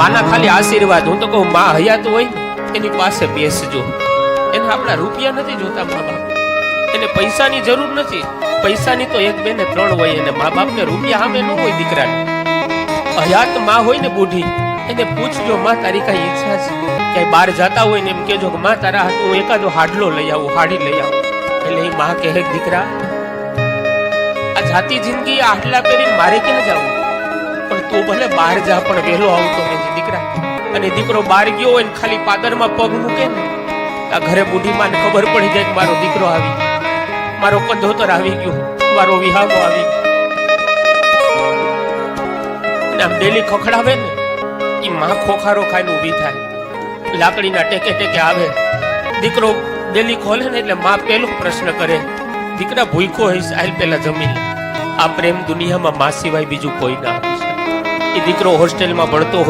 માના ખાલી આશીર્વાદ. હું તો કહું માં હયાત હોય ને એની પાસે બેસજો. એને આપણા રૂપિયા નથી જોતા મા બાપ, એને પૈસાની જરૂર નથી. પૈસાની તો એક બે ને ત્રણ હોય, એને મા બાપ ને રૂપિયા સામે ન હોય. દીકરાને હયાત માં હોય ને બુઢી, એને પૂછજો માં તારી કઈ ઈચ્છા છે? ક્યાંય બહાર જતા હોય ને એમ કેજો કે માં તારા હાથ હું એકાદો હાડલો લઈ આવું, હાડી લઈ આવું. એટલે એ માં કહે દીકરા આ જાતી જિંદગી આટલા કરીને મારે ક્યાં જવું? પણ તું ભલે બહાર જા પણ વહેલો આવતો નથી દીકરા. અને દીકરો બહાર ગયો હોય ને ખાલી પાદરમાં પગ મૂકે ને આ ઘરે બુઢી માને ખબર પડી જાય કે મારો દીકરો આવી, મારો કંધોતર આવી ગયો, મારો વિહામો આવી ગયો. અને આમ ડેલી ખખડાવે ને એ માં ખોખારો ખાઈને ઊભી થાય, લાકડીના ટેકે ટેકે આવે. દીકરો ડેલી ખોલે ને એટલે માં પેલો પ્રશ્ન કરે દીકરા ભૂખો હઈશ, આલ પેલા જમી લે. આ પ્રેમ દુનિયામાં માં સિવાય બીજું કોઈ ના આપી શકે. એ દીકરો હોસ્ટેલમાં ભણતો